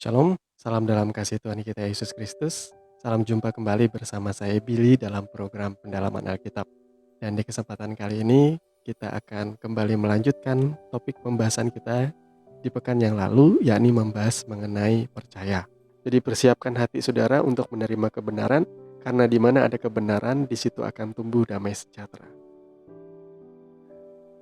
Shalom, salam dalam kasih Tuhan kita Yesus Kristus. Salam jumpa kembali bersama saya Billy dalam program pendalaman Alkitab. Dan di kesempatan kali ini kita akan kembali melanjutkan topik pembahasan kita di pekan yang lalu, yakni membahas mengenai percaya. Jadi persiapkan hati saudara untuk menerima kebenaran, karena di mana ada kebenaran, di situ akan tumbuh damai sejahtera.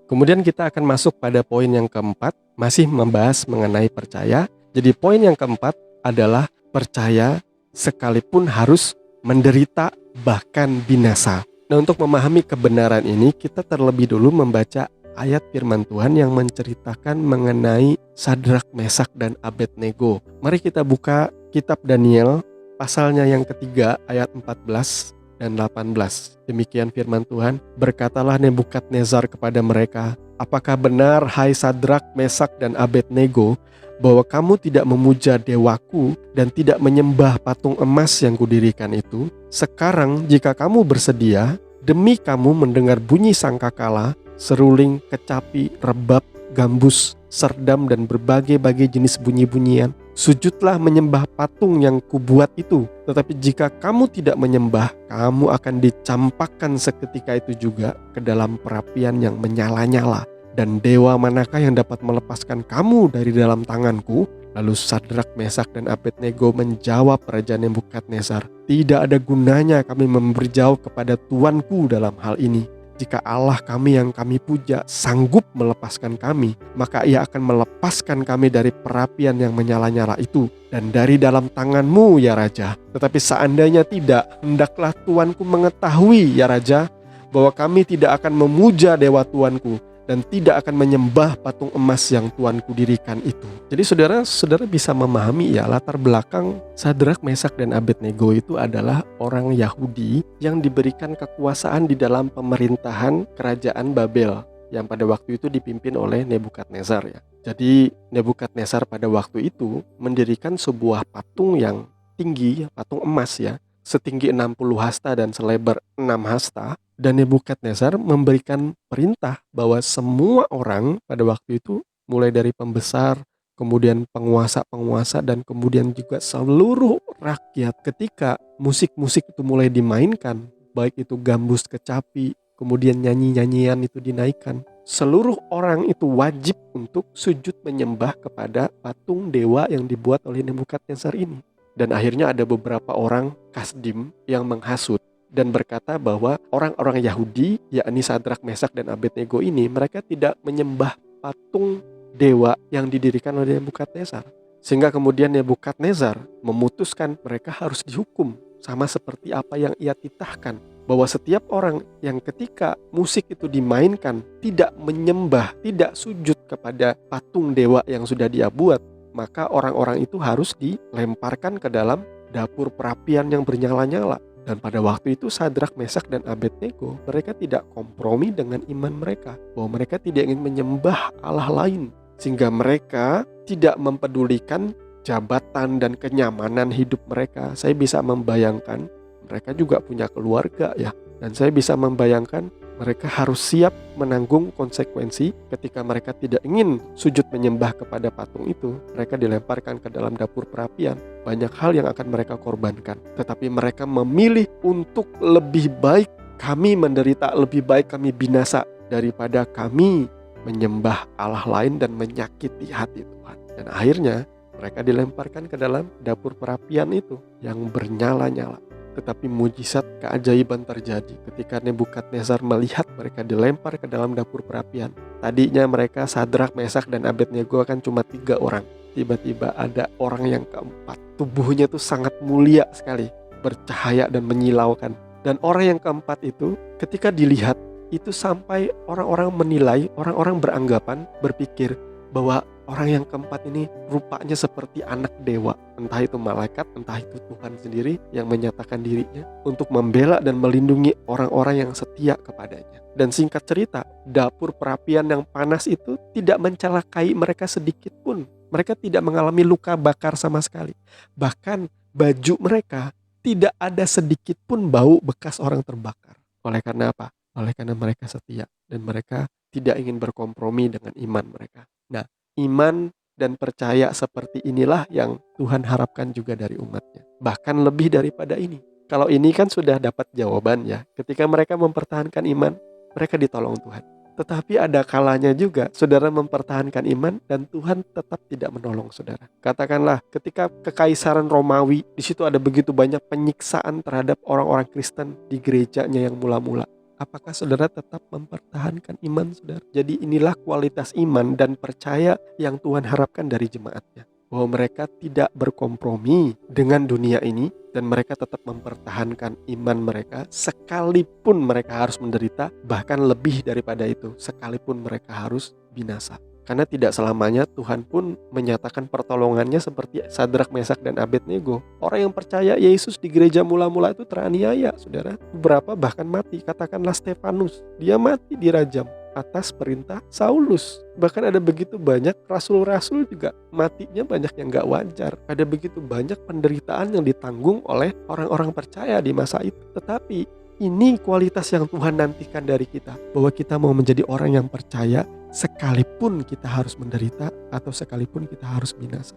Kemudian kita akan masuk pada poin yang keempat, masih membahas mengenai percaya. Jadi poin yang keempat adalah percaya sekalipun harus menderita bahkan binasa. Nah, untuk memahami kebenaran ini, kita terlebih dulu membaca ayat firman Tuhan yang menceritakan mengenai Sadrak, Mesak, dan Abednego. Mari kita buka kitab Daniel, pasalnya yang ketiga, ayat 14 dan 18. Demikian firman Tuhan, berkatalah Nebukadnezar kepada mereka, apakah benar hai Sadrak, Mesak, dan Abednego, bahwa kamu tidak memuja dewaku dan tidak menyembah patung emas yang kudirikan itu? Sekarang jika kamu bersedia, demi kamu mendengar bunyi sangkakala, seruling, kecapi, rebab, gambus, serdam, dan berbagai-bagai jenis bunyi-bunyian, sujudlah menyembah patung yang kubuat itu. Tetapi jika kamu tidak menyembah, kamu akan dicampakkan seketika itu juga ke dalam perapian yang menyala-nyala. Dan dewa manakah yang dapat melepaskan kamu dari dalam tanganku? Lalu Sadrak, Mesak, dan Abednego menjawab Raja Nebukadnezar, tidak ada gunanya kami memberi jawab kepada tuanku dalam hal ini. Jika Allah kami yang kami puja sanggup melepaskan kami, maka ia akan melepaskan kami dari perapian yang menyala-nyala itu dan dari dalam tanganmu, ya Raja. Tetapi seandainya tidak, hendaklah tuanku mengetahui, ya Raja, bahwa kami tidak akan memuja dewa tuanku dan tidak akan menyembah patung emas yang tuanku dirikan itu. Jadi saudara bisa memahami ya, latar belakang Sadrak, Mesak, dan Abednego itu adalah orang Yahudi yang diberikan kekuasaan di dalam pemerintahan kerajaan Babel yang pada waktu itu dipimpin oleh Nebukadnezar ya. Jadi Nebukadnezar pada waktu itu mendirikan sebuah patung yang tinggi, patung emas ya, setinggi 60 hasta dan selebar 6 hasta. Dan Nebukadnezar memberikan perintah bahwa semua orang pada waktu itu, mulai dari pembesar, kemudian penguasa-penguasa, dan kemudian juga seluruh rakyat, ketika musik-musik itu mulai dimainkan, baik itu gambus, kecapi, kemudian nyanyi-nyanyian itu dinaikkan, seluruh orang itu wajib untuk sujud menyembah kepada patung dewa yang dibuat oleh Nebukadnezar ini. Dan akhirnya ada beberapa orang Kasdim yang menghasut dan berkata bahwa orang-orang Yahudi, yakni Sadrak, Mesak, dan Abednego ini, mereka tidak menyembah patung dewa yang didirikan oleh Nebukadnezar. Sehingga kemudian Nebukadnezar memutuskan mereka harus dihukum, sama seperti apa yang ia titahkan, bahwa setiap orang yang ketika musik itu dimainkan tidak menyembah, tidak sujud kepada patung dewa yang sudah dia buat, maka orang-orang itu harus dilemparkan ke dalam dapur perapian yang bernyala-nyala. Dan pada waktu itu Sadrak, Mesak, dan Abednego, mereka tidak kompromi dengan iman mereka, bahwa mereka tidak ingin menyembah Allah lain, sehingga mereka tidak mempedulikan jabatan dan kenyamanan hidup mereka. Saya bisa membayangkan mereka juga punya keluarga ya, dan saya bisa membayangkan mereka harus siap menanggung konsekuensi ketika mereka tidak ingin sujud menyembah kepada patung itu. Mereka dilemparkan ke dalam dapur perapian. Banyak hal yang akan mereka korbankan. Tetapi mereka memilih untuk lebih baik kami menderita, lebih baik kami binasa daripada kami menyembah Allah lain dan menyakiti hati Tuhan. Dan akhirnya mereka dilemparkan ke dalam dapur perapian itu yang bernyala-nyala. Tetapi mujizat keajaiban terjadi ketika Nebukadnezar melihat mereka dilempar ke dalam dapur perapian. Tadinya mereka Sadrak, Mesak, dan Abednego kan cuma 3 orang. Tiba-tiba ada orang yang keempat. Tubuhnya tuh sangat mulia sekali, bercahaya dan menyilaukan. Dan orang yang keempat itu ketika dilihat, itu sampai orang-orang menilai, orang-orang beranggapan, berpikir bahwa orang yang keempat ini rupanya seperti anak dewa. Entah itu malaikat, entah itu Tuhan sendiri yang menyatakan dirinya untuk membela dan melindungi orang-orang yang setia kepadanya. Dan singkat cerita, dapur perapian yang panas itu tidak mencelakai mereka sedikit pun. Mereka tidak mengalami luka bakar sama sekali. Bahkan baju mereka tidak ada sedikit pun bau bekas orang terbakar. Oleh karena apa? Oleh karena mereka setia dan mereka tidak ingin berkompromi dengan iman mereka. Nah, iman dan percaya seperti inilah yang Tuhan harapkan juga dari umatnya. Bahkan lebih daripada ini. Kalau ini kan sudah dapat jawaban ya. Ketika mereka mempertahankan iman, mereka ditolong Tuhan. Tetapi ada kalanya juga saudara mempertahankan iman dan Tuhan tetap tidak menolong saudara. Katakanlah ketika kekaisaran Romawi, di situ ada begitu banyak penyiksaan terhadap orang-orang Kristen di gerejanya yang mula-mula. Apakah saudara tetap mempertahankan iman saudara? Jadi inilah kualitas iman dan percaya yang Tuhan harapkan dari jemaatnya. Bahwa mereka tidak berkompromi dengan dunia ini dan mereka tetap mempertahankan iman mereka sekalipun mereka harus menderita, bahkan lebih daripada itu, sekalipun mereka harus binasa. Karena tidak selamanya Tuhan pun menyatakan pertolongannya seperti Sadrak, Mesak, dan Abednego. Orang yang percaya Yesus di gereja mula-mula itu teraniaya, saudara. Beberapa bahkan mati, katakanlah Stefanus. Dia mati dirajam atas perintah Saulus. Bahkan ada begitu banyak rasul-rasul juga matinya banyak yang gak wajar. Ada begitu banyak penderitaan yang ditanggung oleh orang-orang percaya di masa itu. Tetapi ini kualitas yang Tuhan nantikan dari kita, bahwa kita mau menjadi orang yang percaya sekalipun kita harus menderita atau sekalipun kita harus binasa.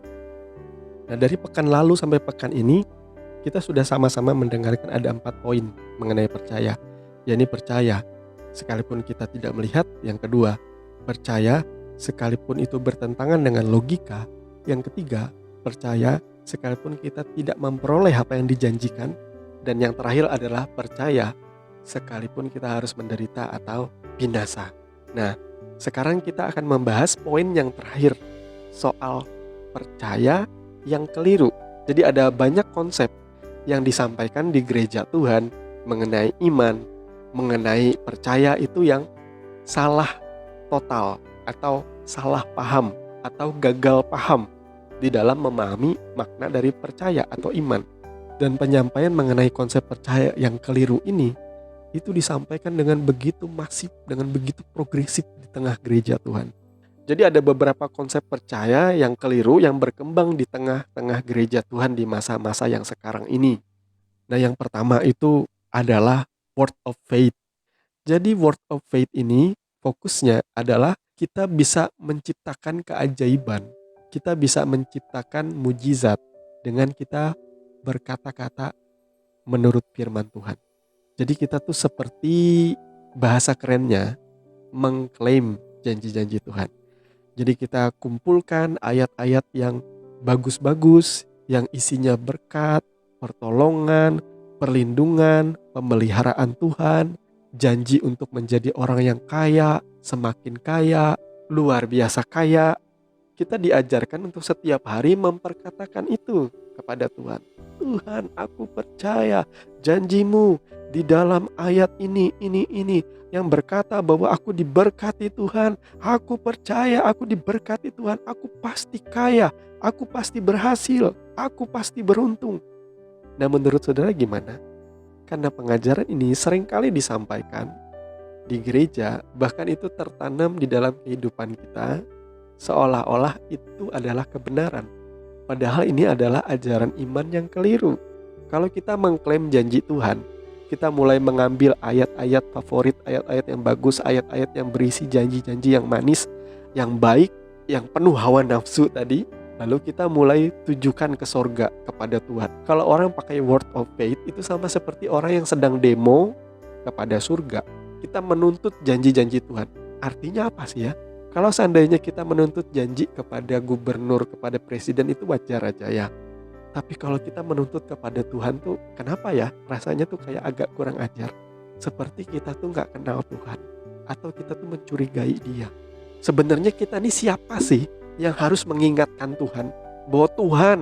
Nah, dari pekan lalu sampai pekan ini kita sudah sama-sama mendengarkan ada 4 poin mengenai percaya. Yakni percaya sekalipun kita tidak melihat. Yang kedua, percaya sekalipun itu bertentangan dengan logika. Yang ketiga, percaya sekalipun kita tidak memperoleh apa yang dijanjikan. Dan yang terakhir adalah percaya sekalipun kita harus menderita atau binasa. Nah, sekarang kita akan membahas poin yang terakhir, soal percaya yang keliru. Jadi ada banyak konsep yang disampaikan di gereja Tuhan mengenai iman, mengenai percaya itu yang salah total atau salah paham atau gagal paham di dalam memahami makna dari percaya atau iman. Dan penyampaian mengenai konsep percaya yang keliru ini itu disampaikan dengan begitu masif, dengan begitu progresif di tengah gereja Tuhan. Jadi ada beberapa konsep percaya yang keliru yang berkembang di tengah-tengah gereja Tuhan di masa-masa yang sekarang ini. Nah, yang pertama itu adalah word of faith. Jadi word of faith ini fokusnya adalah kita bisa menciptakan keajaiban. Kita bisa menciptakan mujizat dengan kita berkata-kata menurut firman Tuhan. Jadi kita tuh seperti bahasa kerennya mengklaim janji-janji Tuhan. Jadi kita kumpulkan ayat-ayat yang bagus-bagus, yang isinya berkat, pertolongan, perlindungan, pemeliharaan Tuhan, janji untuk menjadi orang yang kaya, semakin kaya, luar biasa kaya. Kita diajarkan untuk setiap hari memperkatakan itu kepada Tuhan. Tuhan, aku percaya janjimu di dalam ayat ini yang berkata bahwa aku diberkati Tuhan. Aku percaya aku diberkati Tuhan. Aku pasti kaya, aku pasti berhasil, aku pasti beruntung. Nah, menurut saudara gimana? Karena pengajaran ini seringkali disampaikan di gereja, bahkan itu tertanam di dalam kehidupan kita, seolah-olah itu adalah kebenaran. Padahal ini adalah ajaran iman yang keliru. Kalau kita mengklaim janji Tuhan, kita mulai mengambil ayat-ayat favorit, ayat-ayat yang bagus, ayat-ayat yang berisi janji-janji yang manis, yang baik, yang penuh hawa nafsu tadi, lalu kita mulai tujukan ke sorga kepada Tuhan. Kalau orang pakai word of faith, itu sama seperti orang yang sedang demo kepada surga. Kita menuntut janji-janji Tuhan. Artinya apa sih ya? Kalau seandainya kita menuntut janji kepada gubernur, kepada presiden, itu wajar aja ya. Tapi kalau kita menuntut kepada Tuhan tuh, kenapa ya? Rasanya tuh kayak agak kurang ajar. Seperti kita tuh gak kenal Tuhan. Atau kita tuh mencurigai dia. Sebenarnya kita nih siapa sih yang harus mengingatkan Tuhan bahwa Tuhan,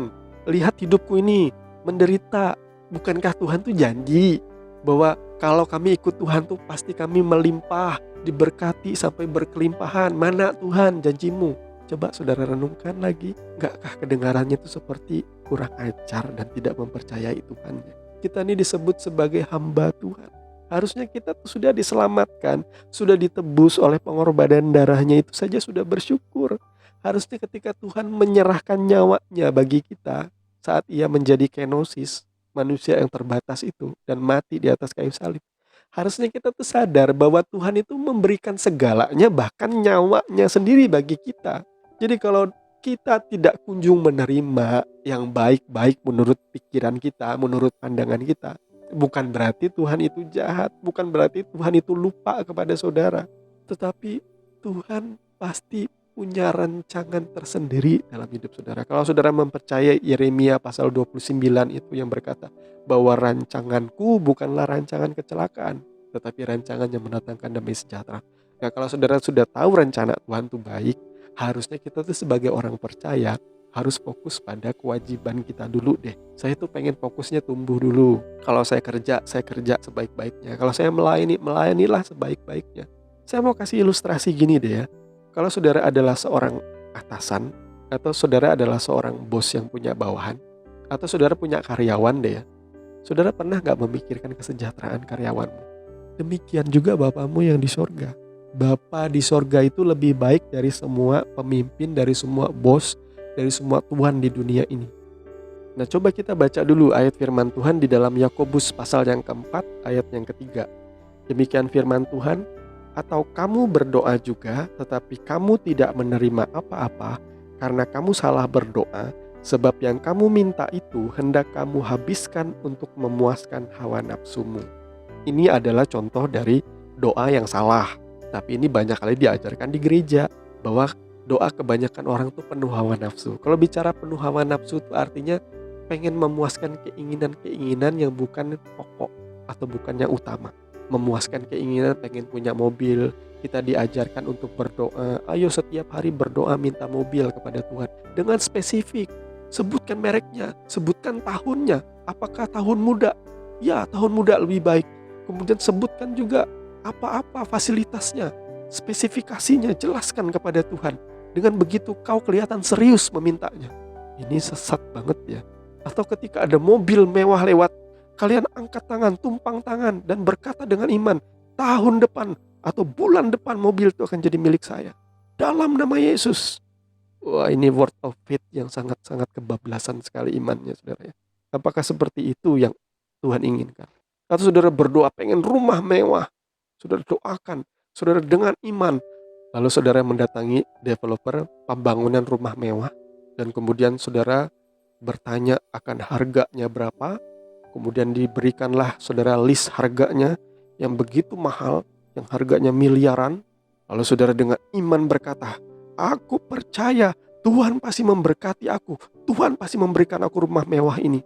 lihat hidupku ini menderita. Bukankah Tuhan tuh janji bahwa kalau kami ikut Tuhan tuh pasti kami melimpah, diberkati sampai berkelimpahan. Mana Tuhan janjimu? Coba saudara renungkan lagi. Enggakah kedengarannya itu seperti kurang ajar dan tidak mempercayai Tuhannya? Kita ini disebut sebagai hamba Tuhan. Harusnya kita tuh sudah diselamatkan, sudah ditebus oleh pengorbanan darahnya, itu saja sudah bersyukur. Harusnya ketika Tuhan menyerahkan nyawanya bagi kita saat ia menjadi kenosis, manusia yang terbatas itu, dan mati di atas kayu salib, harusnya kita tuh sadar bahwa Tuhan itu memberikan segalanya, bahkan nyawanya sendiri bagi kita. Jadi kalau kita tidak kunjung menerima yang baik-baik menurut pikiran kita, menurut pandangan kita, bukan berarti Tuhan itu jahat, bukan berarti Tuhan itu lupa kepada saudara. Tetapi Tuhan pasti punya rancangan tersendiri dalam hidup saudara. Kalau saudara mempercayai Yeremia pasal 29 itu yang berkata bahwa rancanganku bukanlah rancangan kecelakaan, tetapi rancangan yang mendatangkan damai sejahtera. Nah, kalau saudara sudah tahu rencana Tuhan itu baik, harusnya kita tuh sebagai orang percaya harus fokus pada kewajiban kita dulu deh. Saya tuh pengen fokusnya tumbuh dulu. Kalau saya kerja sebaik-baiknya. Kalau saya melayanilah sebaik-baiknya. Saya mau kasih ilustrasi gini deh ya. Kalau saudara adalah seorang atasan, atau saudara adalah seorang bos yang punya bawahan, atau saudara punya karyawan deh ya. Saudara pernah gak memikirkan kesejahteraan karyawanmu? Demikian juga Bapamu yang di sorga. Bapa di sorga itu lebih baik dari semua pemimpin, dari semua bos, dari semua tuan di dunia ini. Nah, coba kita baca dulu ayat firman Tuhan di dalam Yakobus pasal yang keempat, ayat yang ketiga. Demikian firman Tuhan, atau kamu berdoa juga, tetapi kamu tidak menerima apa-apa, karena kamu salah berdoa, sebab yang kamu minta itu hendak kamu habiskan untuk memuaskan hawa nafsumu. Ini adalah contoh dari doa yang salah. Tapi ini banyak kali diajarkan di gereja, bahwa doa kebanyakan orang tuh penuh hawa nafsu. Kalau bicara penuh hawa nafsu itu artinya pengen memuaskan keinginan-keinginan yang bukan pokok atau bukan yang utama. Memuaskan keinginan pengen punya mobil. Kita diajarkan untuk berdoa, ayo setiap hari berdoa minta mobil kepada Tuhan. Dengan spesifik, sebutkan mereknya, sebutkan tahunnya. Apakah tahun muda? Ya, tahun muda lebih baik. Kemudian sebutkan juga apa-apa fasilitasnya, spesifikasinya, jelaskan kepada Tuhan. Dengan begitu kau kelihatan serius memintanya. Ini sesat banget ya. Atau ketika ada mobil mewah lewat, kalian angkat tangan, tumpang tangan, dan berkata dengan iman, tahun depan atau bulan depan mobil itu akan jadi milik saya. Dalam nama Yesus. Wah, ini word of faith yang sangat-sangat kebablasan sekali imannya, saudara ya. Apakah seperti itu yang Tuhan inginkan? Atau saudara berdoa pengen rumah mewah, saudara doakan, saudara dengan iman, lalu saudara mendatangi developer pembangunan rumah mewah, dan kemudian saudara bertanya akan harganya berapa, kemudian diberikanlah saudara list harganya yang begitu mahal, yang harganya miliaran, lalu saudara dengan iman berkata, aku percaya Tuhan pasti memberkati aku, Tuhan pasti memberikan aku rumah mewah ini.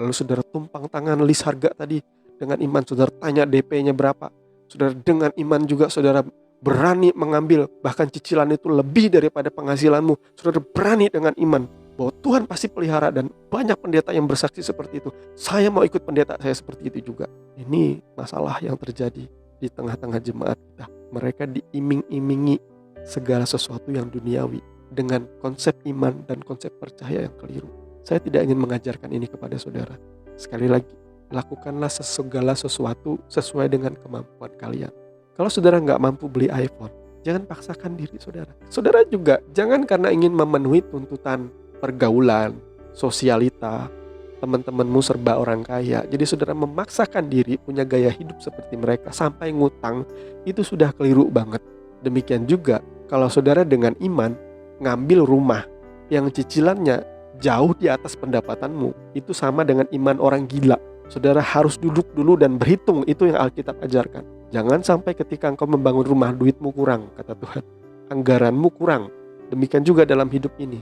Lalu saudara tumpang tangan list harga tadi, dengan iman saudara tanya DP-nya berapa. Saudara dengan iman juga saudara berani mengambil bahkan cicilan itu lebih daripada penghasilanmu. Saudara berani dengan iman bahwa Tuhan pasti pelihara, dan banyak pendeta yang bersaksi seperti itu. Saya mau ikut pendeta saya seperti itu juga. Ini masalah yang terjadi di tengah-tengah jemaat kita. Mereka diiming-imingi segala sesuatu yang duniawi dengan konsep iman dan konsep percaya yang keliru. Saya tidak ingin mengajarkan ini kepada saudara. Sekali lagi, lakukanlah segala sesuatu sesuai dengan kemampuan kalian. Kalau saudara nggak mampu beli iPhone, jangan paksakan diri saudara. Saudara juga jangan karena ingin memenuhi tuntutan pergaulan, sosialita, teman-temanmu serba orang kaya, jadi saudara memaksakan diri punya gaya hidup seperti mereka sampai ngutang, itu sudah keliru banget. Demikian juga kalau saudara dengan iman ngambil rumah yang cicilannya jauh di atas pendapatanmu, itu sama dengan iman orang gila. Saudara harus duduk dulu dan berhitung, itu yang Alkitab ajarkan. Jangan sampai ketika engkau membangun rumah duitmu kurang, kata Tuhan. Anggaranmu kurang. Demikian juga dalam hidup ini.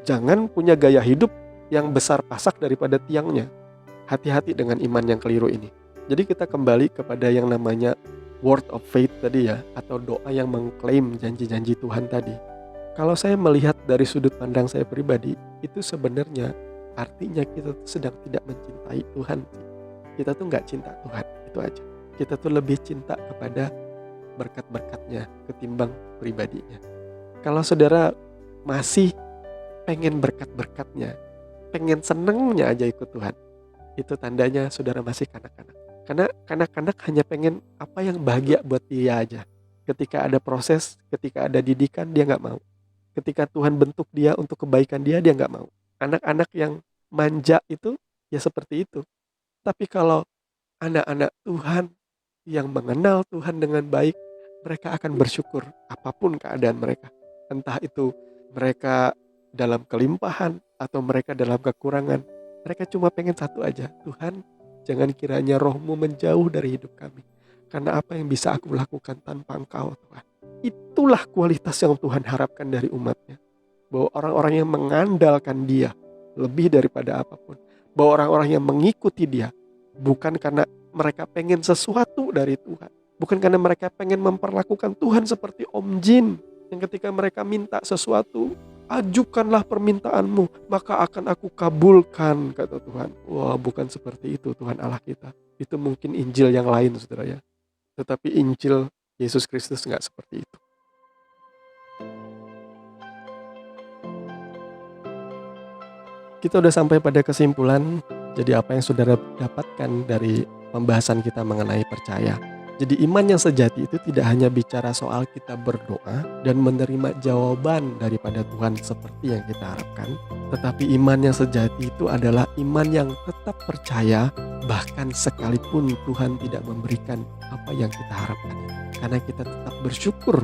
Jangan punya gaya hidup yang besar pasak daripada tiangnya. Hati-hati dengan iman yang keliru ini. Jadi kita kembali kepada yang namanya word of faith tadi ya, atau doa yang mengklaim janji-janji Tuhan tadi. Kalau saya melihat dari sudut pandang saya pribadi, itu sebenarnya artinya kita tuh sedang tidak mencintai Tuhan. Kita tuh gak cinta Tuhan, itu aja. Kita tuh lebih cinta kepada berkat-berkatnya ketimbang pribadinya. Kalau saudara masih pengen berkat-berkatnya, pengen senengnya aja ikut Tuhan, itu tandanya saudara masih kanak-kanak. Karena kanak-kanak hanya pengen apa yang bahagia buat dia aja. Ketika ada proses, ketika ada didikan, dia gak mau. Ketika Tuhan bentuk dia untuk kebaikan dia gak mau. Anak-anak yang manja itu ya seperti itu. Tapi kalau anak-anak Tuhan yang mengenal Tuhan dengan baik, mereka akan bersyukur apapun keadaan mereka. Entah itu mereka dalam kelimpahan atau mereka dalam kekurangan, mereka cuma pengen satu aja, Tuhan, jangan kiranya roh-Mu menjauh dari hidup kami. Karena apa yang bisa aku lakukan tanpa Engkau, Tuhan? Itulah kualitas yang Tuhan harapkan dari umat-Nya. Bahwa orang-orang yang mengandalkan Dia lebih daripada apapun. Bahwa orang-orang yang mengikuti Dia bukan karena mereka pengen sesuatu dari Tuhan. Bukan karena mereka pengen memperlakukan Tuhan seperti Om Jin, yang ketika mereka minta sesuatu, ajukanlah permintaanmu, maka akan aku kabulkan, kata Tuhan. Wah, bukan seperti itu Tuhan Allah kita. Itu mungkin Injil yang lain, saudara ya. Tetapi Injil Yesus Kristus nggak seperti itu. Kita udah sampai pada kesimpulan. Jadi apa yang saudara dapatkan dari pembahasan kita mengenai percaya? Jadi iman yang sejati itu tidak hanya bicara soal kita berdoa dan menerima jawaban daripada Tuhan seperti yang kita harapkan. Tetapi iman yang sejati itu adalah iman yang tetap percaya bahkan sekalipun Tuhan tidak memberikan apa yang kita harapkan. Karena kita tetap bersyukur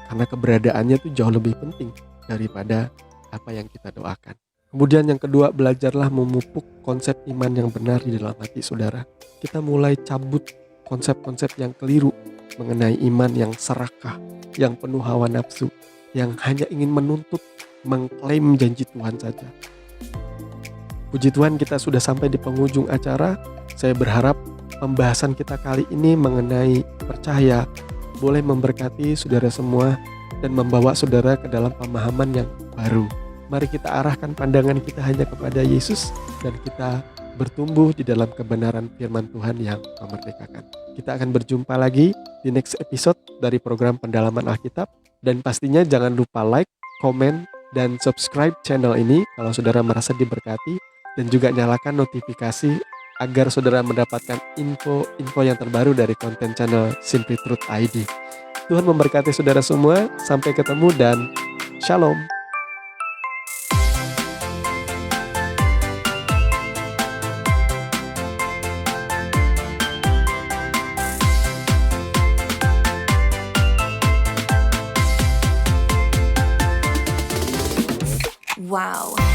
karena keberadaannya itu jauh lebih penting daripada apa yang kita doakan. Kemudian yang kedua, belajarlah memupuk konsep iman yang benar di dalam hati saudara. Kita mulai cabut konsep-konsep yang keliru mengenai iman yang serakah, yang penuh hawa nafsu, yang hanya ingin menuntut, mengklaim janji Tuhan saja. Puji Tuhan, kita sudah sampai di penghujung acara. Saya berharap pembahasan kita kali ini mengenai percaya boleh memberkati saudara semua dan membawa saudara ke dalam pemahaman yang baru. Mari kita arahkan pandangan kita hanya kepada Yesus dan kita bertumbuh di dalam kebenaran firman Tuhan yang memerdekakan. Kita akan berjumpa lagi di next episode dari program Pendalaman Alkitab. Dan pastinya jangan lupa like, komen, dan subscribe channel ini kalau saudara merasa diberkati. Dan juga nyalakan notifikasi agar saudara mendapatkan info yang terbaru dari konten channel Simply Truth ID. Tuhan memberkati saudara semua. Sampai ketemu dan shalom. Wow.